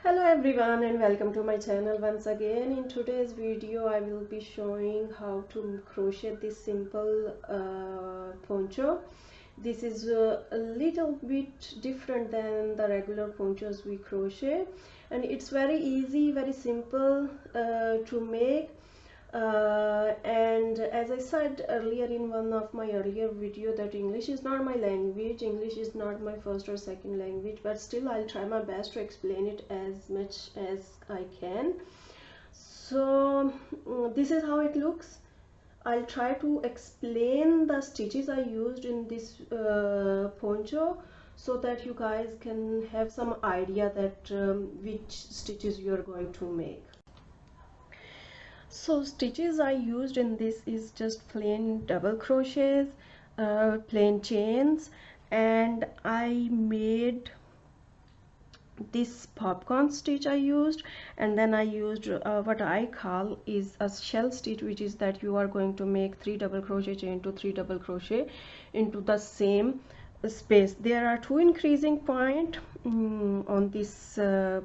Hello everyone and welcome to my channel once again. In today's video I will be showing how to crochet this simple poncho. This is a little bit different than the regular ponchos we crochet, and it's very easy, very simple to make. And as I said earlier in one of my earlier video that English is not my language, English is not my first or second language, but still I'll try my best to explain it as much as I can. So this is how it looks. I'll try to explain the stitches I used in this poncho so that you guys can have some idea that which stitches you are going to make. So stitches I used in this is just plain double crochets, plain chains, and I made this popcorn stitch I used, and then I used what I call is a shell stitch, which is that you are going to make 3 double crochet chain to 3 double crochet into the same space. There are 2 increasing point on this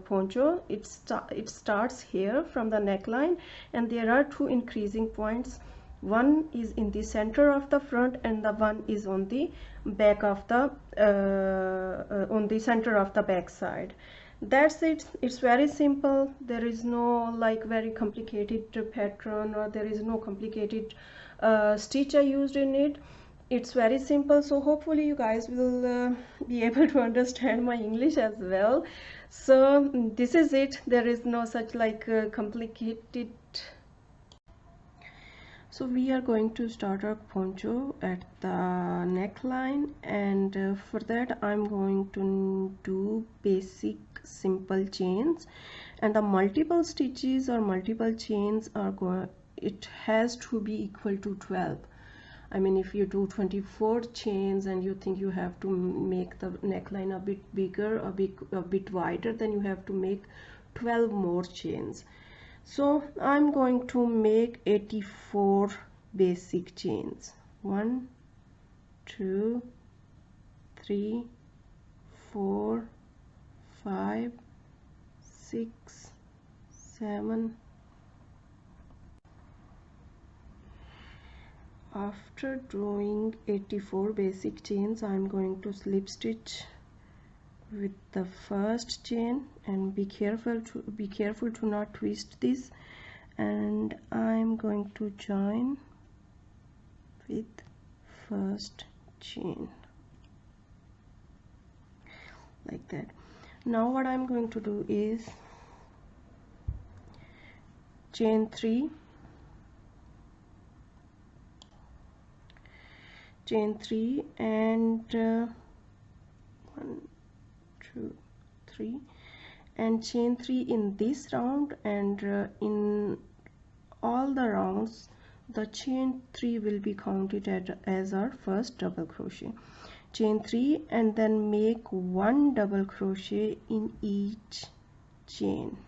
poncho. It starts here from the neckline, and there are 2 increasing points. One is in the center of the front and the one is on the back of the on the center of the back side. That's it. It's very simple. There is no like very complicated pattern, or there is no complicated stitch I used in it. It's very simple, so hopefully you guys will be able to understand my English as well. So this is it. There is no such like complicated. So we are going to start our poncho at the neckline, and for that I'm going to do basic simple chains, and the multiple stitches or multiple chains are going, it has to be equal to 12. I mean, if you do 24 chains and you think you have to make the neckline a bit bigger, a bit wider, then you have to make 12 more chains. So I'm going to make 84 basic chains. 1, 2, 3, 4, 5, 6, 7. After doing 84 basic chains, I'm going to slip stitch with the first chain, and be careful to not twist this, and I'm going to join with first chain like that. Now what I'm going to do is chain 3, and 1, 2, 3, and chain 3 in this round, and in all the rounds the chain 3 will be counted as our first double crochet. Chain 3 and then make 1 double crochet in each chain.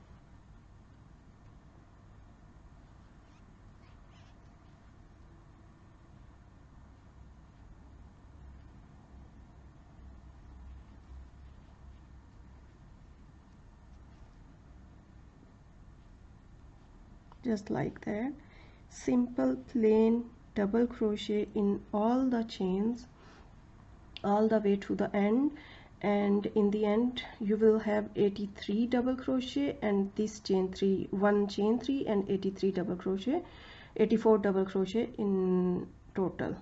Just like that. Simple plain double crochet in all the chains all the way to the end, and in the end you will have 83 double crochet, and this chain 3, 1 chain 3 and 83 double crochet, 84 double crochet in total.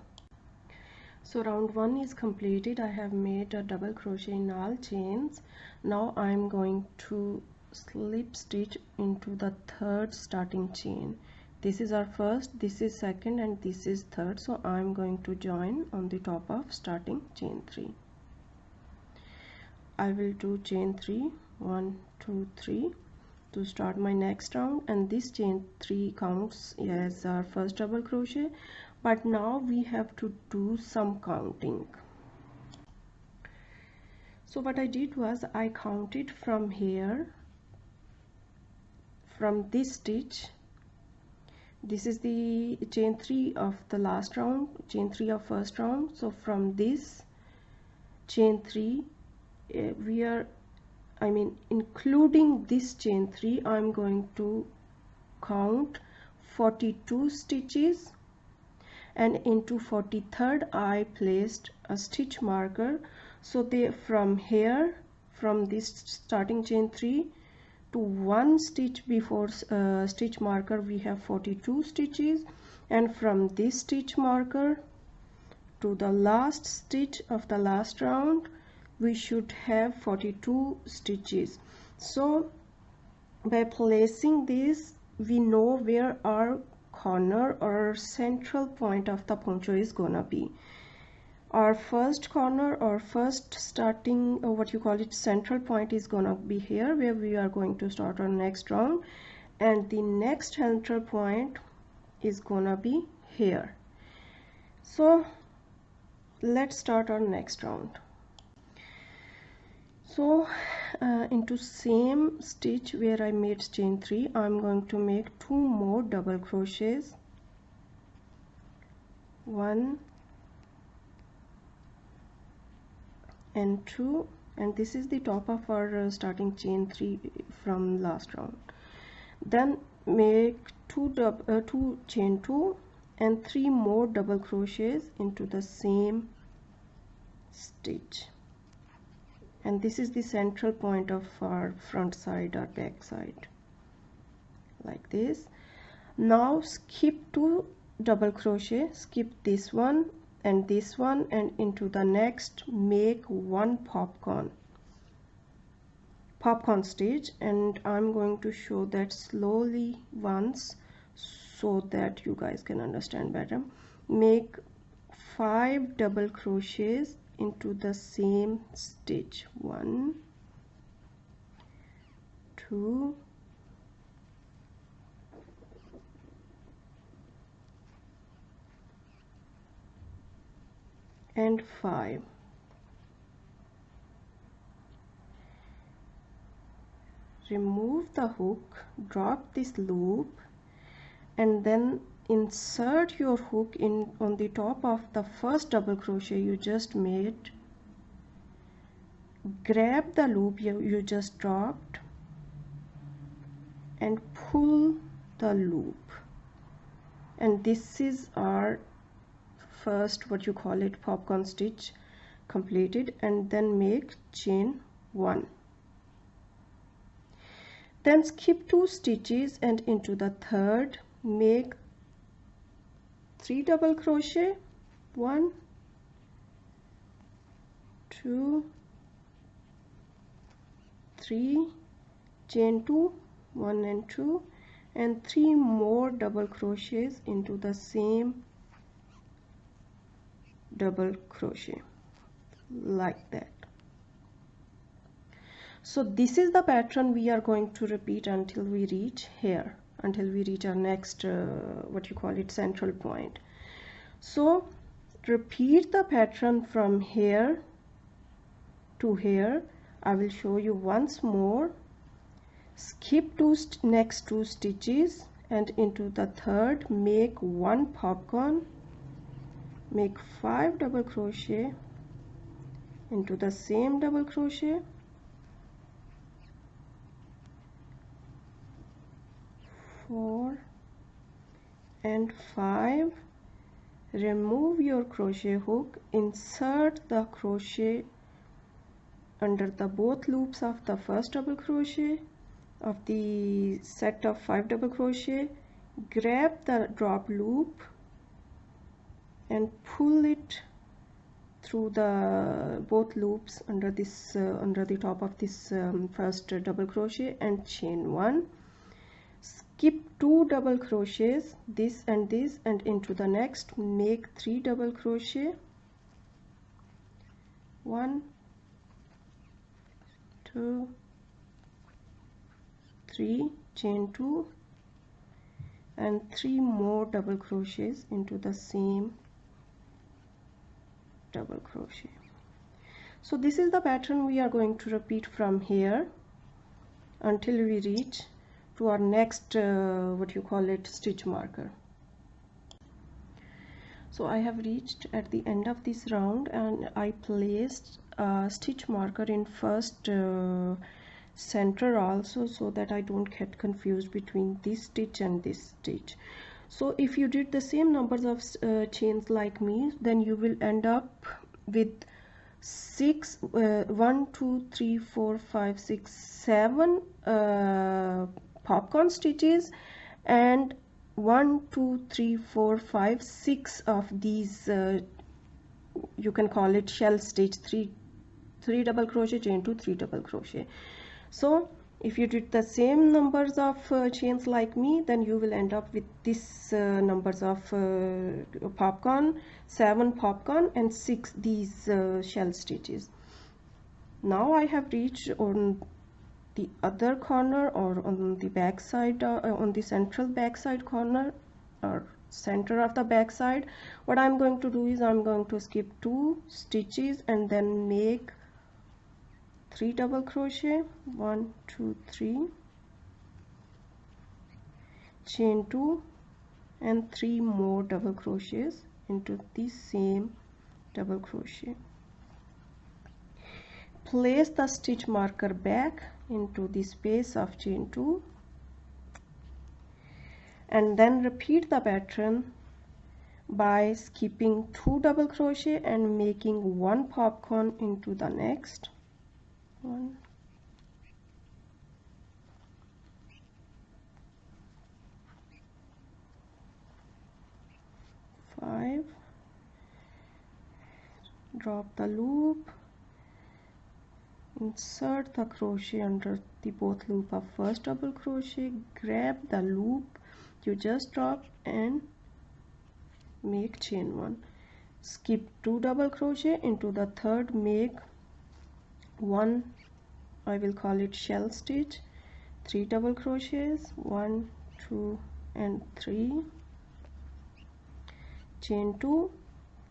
So round 1 is completed. I have made a double crochet in all chains. Now I'm going to slip stitch into the third starting chain. This is our first, this is second, and this is third. So I'm going to join on the top of starting chain 3. I will do chain 3, 1, 2, 3 to start my next round, and this chain 3 counts as our first double crochet, but now we have to do some counting. So what I did was I counted from here, from this stitch. This is the chain 3 of the last round, chain 3 of first round. So from this chain 3 we are I mean including this chain 3, I'm going to count 42 stitches, and into 43rd I placed a stitch marker. So they from here, from this starting chain 3 to one stitch before stitch marker, we have 42 stitches, and from this stitch marker to the last stitch of the last round we should have 42 stitches. So by placing this, we know where our corner or central point of the poncho is gonna be. Our first corner or first starting, or what you call it, central point is gonna be here where we are going to start our next round, and the next central point is gonna be here. So let's start our next round. So into same stitch where I made chain 3, I'm going to make 2 more double crochets, 1 and 2, and this is the top of our starting chain 3 from last round. Then make 2 chain 2 and 3 more double crochets into the same stitch, and this is the central point of our front side or back side, like this. Now skip 2 double crochet, skip this one, and into the next make 1 popcorn stitch, and I'm going to show that slowly once so that you guys can understand better. Make 5 double crochets into the same stitch, 1 2 and 5. Remove the hook, drop this loop, and then insert your hook in on the top of the first double crochet you just made. Grab the loop you just dropped and pull the loop, and this is our first, what you call it, popcorn stitch completed. And then make chain 1, then skip 2 stitches, and into the third make 3 double crochet, 1 2 3, chain 2, 1 and 2, and 3 more double crochets into the same double crochet, like that. So this is the pattern we are going to repeat until we reach here, until we reach our next what you call it, central point. So repeat the pattern from here to here. I will show you once more. Skip next 2 stitches, and into the third make 1 popcorn, make 5 double crochet into the same double crochet, 4 and 5. Remove your crochet hook, insert the crochet under the both loops of the first double crochet of the set of 5 double crochet, grab the drop loop and pull it through the both loops under this under the top of this first double crochet, and chain 1. Skip 2 double crochets, this and this, and into the next make 3 double crochet, 1 2 3, chain 2, and 3 more double crochets into the same double crochet. So this is the pattern we are going to repeat from here until we reach to our next what you call it, stitch marker. So I have reached at the end of this round, and I placed a stitch marker in first center also, so that I don't get confused between this stitch and this stitch. So if you did the same numbers of chains like me, then you will end up with 1 2 3 4 5 6 7 popcorn stitches, and 1 2 3 4 5 6 of these you can call it shell stitch, 3 double crochet, chain 2, 3 double crochet. So if you did the same numbers of chains like me, then you will end up with this numbers of popcorn, 7 popcorn and 6 these shell stitches. Now I have reached on the other corner, or on the back side, on the central back side corner, or center of the back side. What I'm going to do is I'm going to skip 2 stitches and then make 3 double crochet, 1 2 3, chain 2 and 3 more double crochets into the same double crochet. Place the stitch marker back into the space of chain 2 and then repeat the pattern by skipping 2 double crochet and making 1 popcorn into the next 1, 5, drop the loop, insert the crochet under the both loop of first double crochet, grab the loop you just dropped and make chain 1, skip 2 double crochet into the third, make 1, I will call it shell stitch, 3 double crochets, 1 2 and 3, chain 2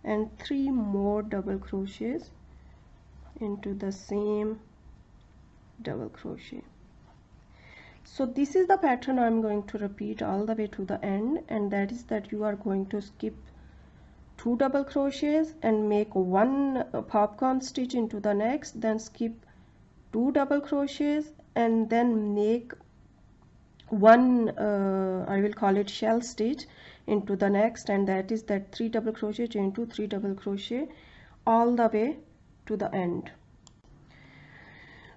and 3 more double crochets into the same double crochet. So this is the pattern I'm going to repeat all the way to the end, and that is that you are going to skip 2 double crochets and make 1 popcorn stitch into the next, then skip 2 double crochets and then make 1 I will call it shell stitch into the next, and that is that 3 double crochet, chain 2, 3 double crochet all the way to the end.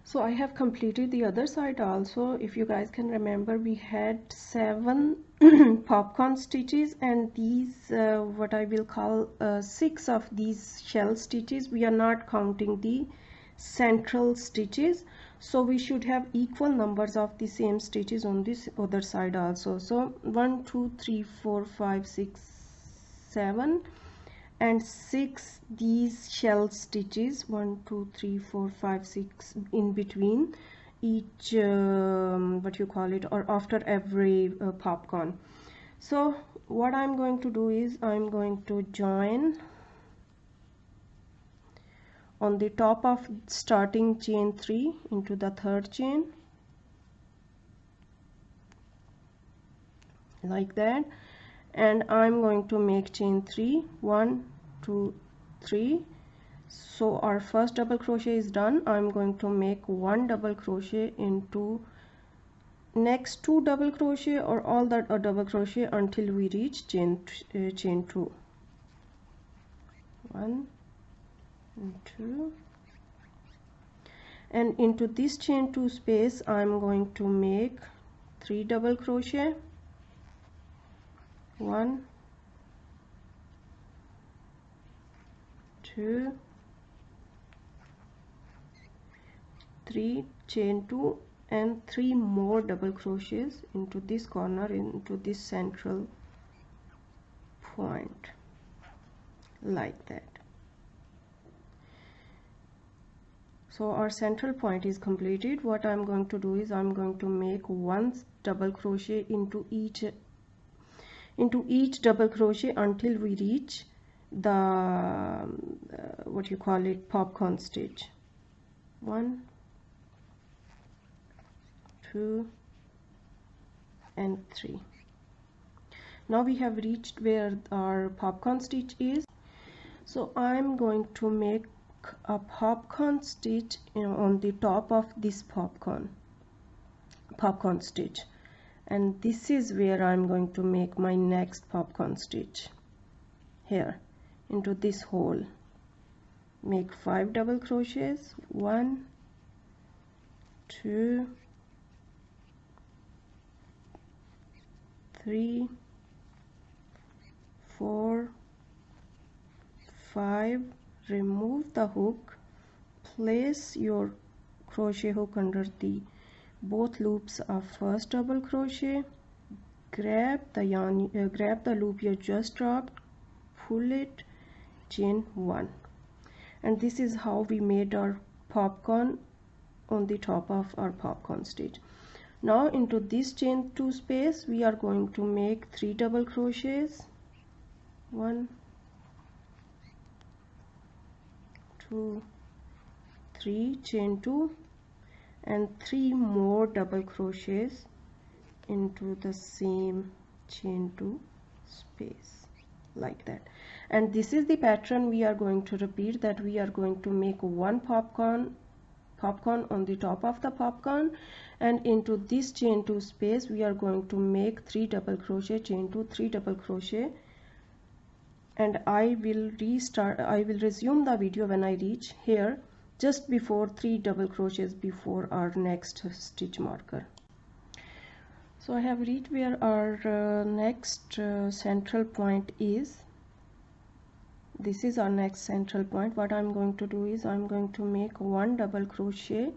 So I have completed the other side also. If you guys can remember, we had 7 popcorn stitches, and these what I will call 6 of these shell stitches. We are not counting the central stitches, so we should have equal numbers of the same stitches on this other side also. So 1 2 3 4 5 6 7 and 6 these shell stitches, 1 2 3 4 5 6 in between each what you call it, or after every popcorn. So what I'm going to do is I'm going to join on the top of starting chain 3 into the third chain like that, and I'm going to make chain 3, 1 2 3. So our first double crochet is done. I'm going to make 1 double crochet into next 2 double crochet or all that double crochet until we reach chain 2, 1 and 2, and into this chain 2 space I'm going to make 3 double crochet, 1 2 3, chain 2 and 3 more double crochets into this corner, into this central point like that. So our central point is completed. What I'm going to do is I'm going to make 1 double crochet into each double crochet until we reach the what you call it, popcorn stitch. 1 2 and 3. Now we have reached where our popcorn stitch is. So I'm going to make a popcorn stitch on the top of this popcorn stitch, and this is where I'm going to make my next popcorn stitch. Here into this hole make 5 double crochets, 1 2 3 4 5. Remove the hook, place your crochet hook under the both loops of first double crochet, grab the yarn, grab the loop you just dropped, pull it, chain 1, and this is how we made our popcorn on the top of our popcorn stitch. Now into this chain 2 space we are going to make 3 double crochets, 1 2 3, chain 2, and 3 more double crochets into the same chain 2 space, like that. And this is the pattern we are going to repeat, that we are going to make 1 popcorn on the top of the popcorn, and into this chain 2 space we are going to make 3 double crochet, chain 2, 3 double crochet, and I will resume the video when I reach here, just before 3 double crochets before our next stitch marker. So I have reached where our next central point is. This is our next central point. What I'm going to do is I'm going to make 1 double crochet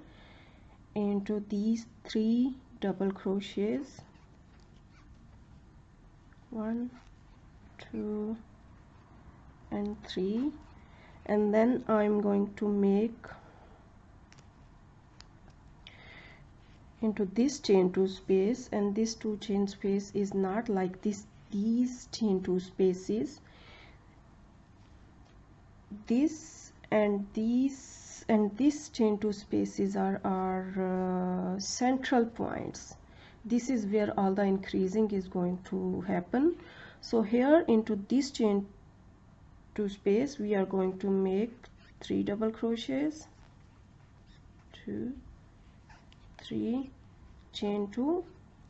into these 3 double crochets, 1 2 and 3, and then I'm going to make into this chain 2 space, and this 2 chain space is not like this, these chain 2 spaces, this and these and this chain 2 spaces are our central points. This is where all the increasing is going to happen. So here into this chain 2 space we are going to make 3 double crochets, 2 3, chain 2,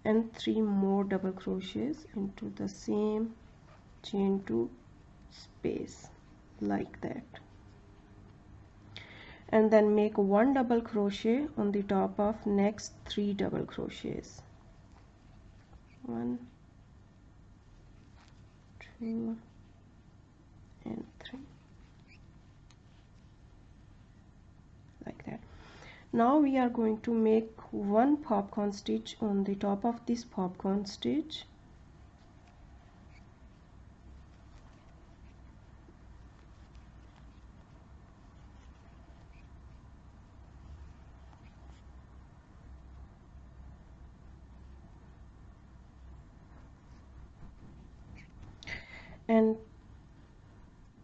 and 3 more double crochets into the same chain 2 space, like that, and then make 1 double crochet on the top of next 3 double crochets, 1 2 and 3, like that. Now we are going to make 1 popcorn stitch on the top of this popcorn stitch, and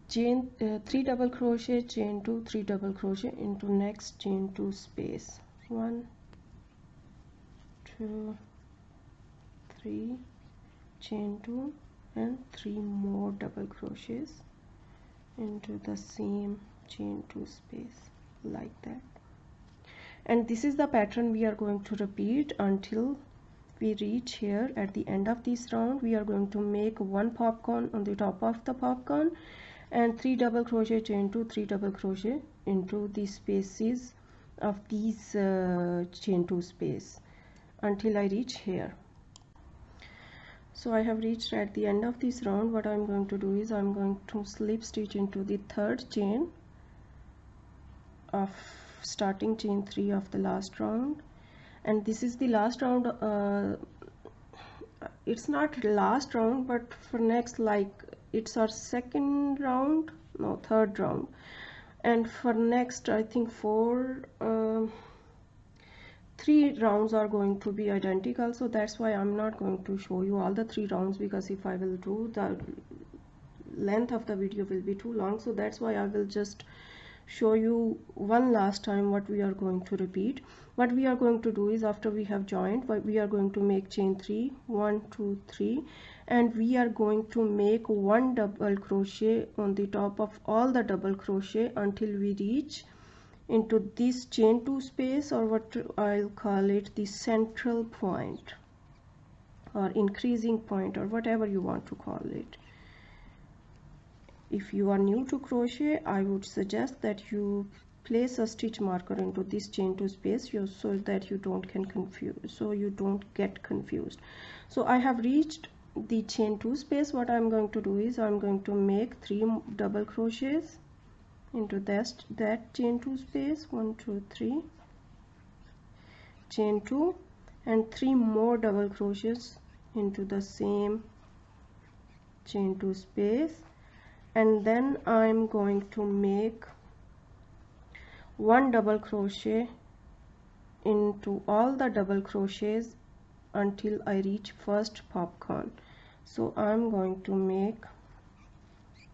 chain 3 double crochet, chain 2, 3 double crochet into next chain 2 space, 1 2 3, chain 2, and 3 more double crochets into the same chain 2 space, like that. And this is the pattern we are going to repeat until we reach here. At the end of this round we are going to make 1 popcorn on the top of the popcorn and 3 double crochet, chain 2, 3 double crochet into the spaces of these chain 2 space until I reach here. So I have reached at the end of this round. What I'm going to do is I'm going to slip stitch into the 3rd chain of starting chain 3 of the last round, and this is the last round. It's not last round, but for next, like, it's our 2nd round, no, 3rd round, and for next I think 3 rounds are going to be identical. So that's why I'm not going to show you all the 3 rounds, because if I will do, the length of the video will be too long. So that's why I will just show you one last time what we are going to repeat. What we are going to do is, after we have joined, we are going to make chain 3, 1 2 3, and we are going to make one double crochet on the top of all the double crochet until we reach into this chain 2 space, or what I'll call it, the central point or increasing point, or whatever you want to call it. If you are new to crochet, I would suggest that you place a stitch marker into this chain 2 space so that you don't get confused. So I have reached the chain 2 space. What I'm going to do is, I'm going to make 3 double crochets into that chain 2 space, 1 2 3, chain 2, and 3 more double crochets into the same chain 2 space, and then I'm going to make one double crochet into all the double crochets until I reach first popcorn. So I'm going to make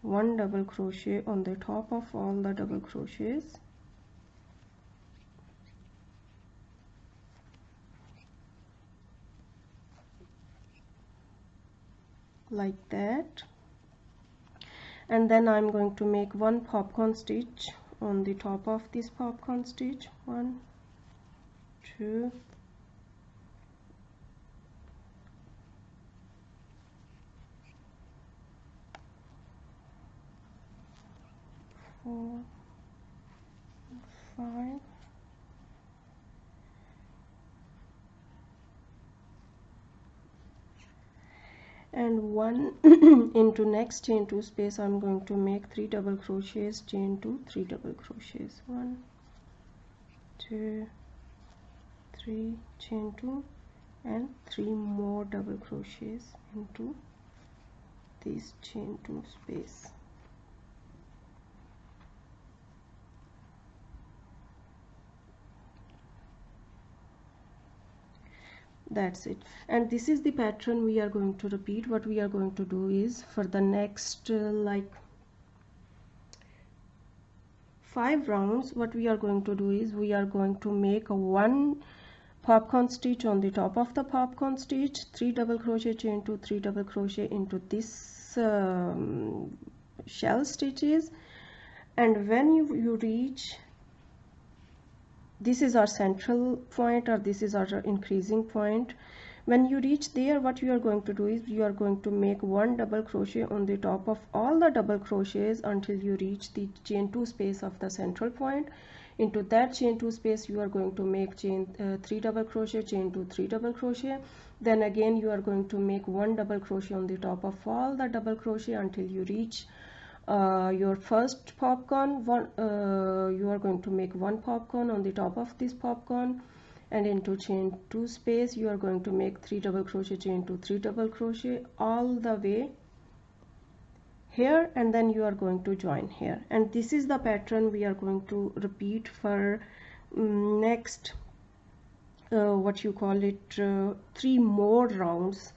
one double crochet on the top of all the double crochets, like that, and then I'm going to make one popcorn stitch on the top of this popcorn stitch, 1 2 4 5 and 1 into next chain 2 space. I'm going to make 3 double crochets, chain 2, 3 double crochets, 1 2 3, chain 2, and 3 more double crochets into this chain 2 space. That's it, and this is the pattern we are going to repeat. What we are going to do is, for the next like 5 rounds, what we are going to do is, we are going to make a one popcorn stitch on the top of the popcorn stitch, 3 double crochet, chain 2, 3 double crochet into this shell stitches, and when you reach, this is our central point, or this is our increasing point. When you reach there, what you are going to do is, you are going to make one double crochet on the top of all the double crochets until you reach the chain 2 space of the central point. Into that chain 2 space, you are going to make 3 double crochet, chain 2, 3 double crochet. Then again you are going to make one double crochet on the top of all the double crochet until you reach your first popcorn. You are going to make one popcorn on the top of this popcorn, and into chain 2 space you are going to make 3 double crochet, chain 2, 3 double crochet all the way here, and then you are going to join here. And this is the pattern we are going to repeat for next what you call it 3 more rounds.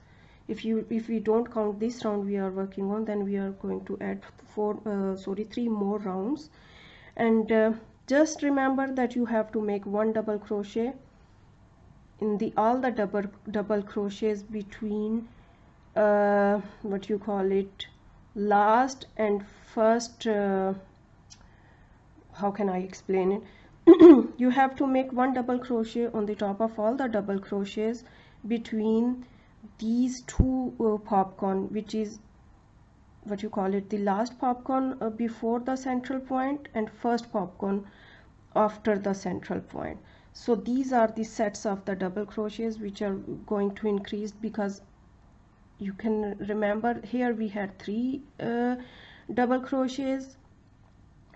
If we don't count this round we are working on, then we are going to add 3 more rounds. And just remember that you have to make one double crochet in all the double crochets between what you call it, last and first, how can I explain it? You have to make one double crochet on the top of all the double crochets between these two popcorn, which is what you call it, the last popcorn before the central point and first popcorn after the central point. So these are the sets of the double crochets which are going to increase, because you can remember here we had 3 double crochets,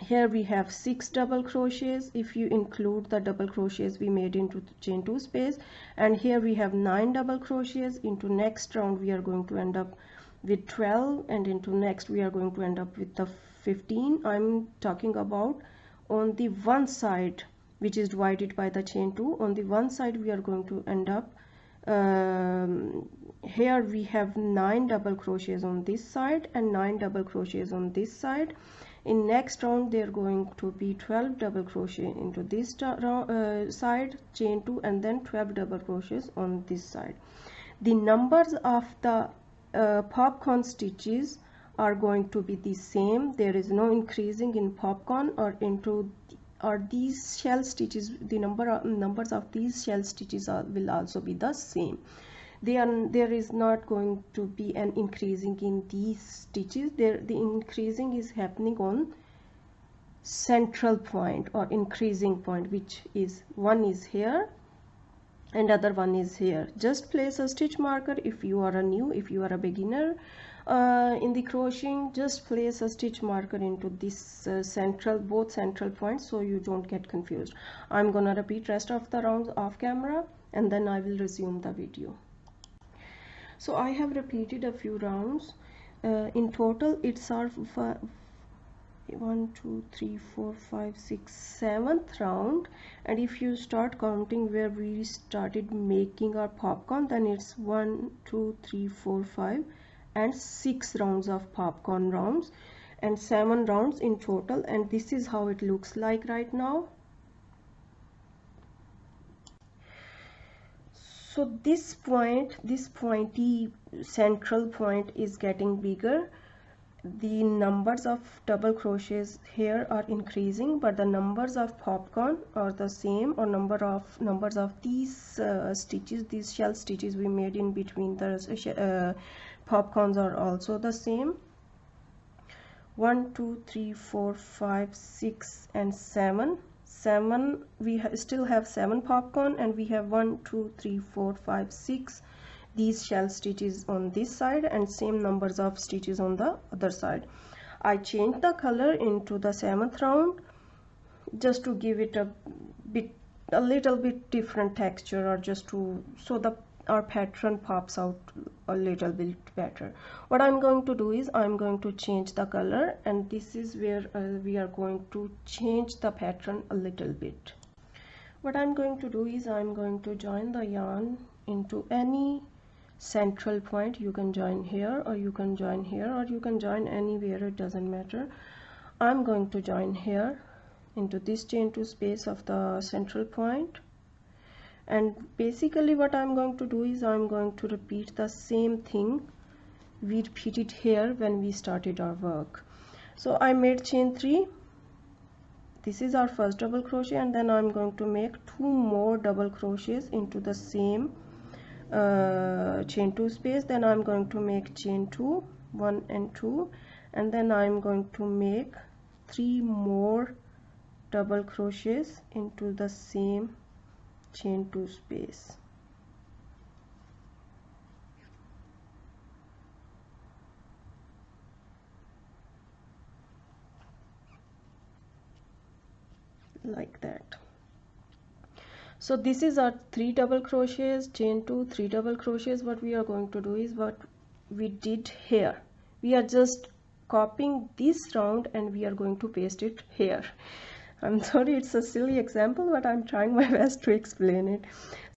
here we have 6 double crochets if you include the double crochets we made into the chain 2 space, and here we have 9 double crochets. Into next round we are going to end up with 12, and into next we are going to end up with the 15. I'm talking about on the one side which is divided by the chain 2. On the one side we are going to end up here we have 9 double crochets on this side and 9 double crochets on this side, In next round there are going to be 12 double crochet into this side, chain 2, and then 12 double crochets on this side. The numbers of the popcorn stitches are going to be the same. There is no increasing in popcorn or into these shell stitches. The numbers of these shell stitches will also be the same. There is not going to be an increasing in these stitches. The increasing is happening on central point or increasing point, which is one is here and other one is here. Just place a stitch marker if you are if you are a beginner in the crocheting. Just place a stitch marker into this both central points, so you don't get confused. I'm gonna repeat rest of the rounds off camera and then I will resume the video. So I have repeated a few rounds. In total it's our 1 2 3 4 5 6 7th round, and if you start counting where we started making our popcorn, then it's 1 2 3 4 5 and 6 rounds of popcorn rounds and 7 rounds in total, and this is how it looks like right now. So this pointy central point is getting bigger. The numbers of double crochets here are increasing, but the numbers of popcorn are the same, or numbers of these stitches, these shell stitches we made in between the popcorns are also the same. 1 2 3 4 5 6 and 7. We still have 7 popcorn, and we have 1 2 3 4 5 6 these shell stitches on this side and same numbers of stitches on the other side. I changed the color into the 7th round just to give it a little bit different texture, or just to so our pattern pops out a little bit better. What I'm going to do is I'm going to change the color, and this is where we are going to change the pattern a little bit. What I'm going to do is I'm going to join the yarn into any central point. You can join here, or you can join here, or you can join anywhere, it doesn't matter. I'm going to join here into this chain 2 space of the central point, and basically what I'm going to do is I'm going to repeat the same thing we repeated here when we started our work. So I made chain 3. This is our first double crochet, and then I'm going to make 2 more double crochets into the same chain 2 space. Then I'm going to make chain 2, 1 and 2, and then I'm going to make 3 more double crochets into the same chain 2 space. Like that. So this is our 3 double crochets, chain 2, 3 double crochets. What we are going to do is what we did here. We are just copying this round and we are going to paste it here. I'm sorry, it's a silly example, but I'm trying my best to explain it.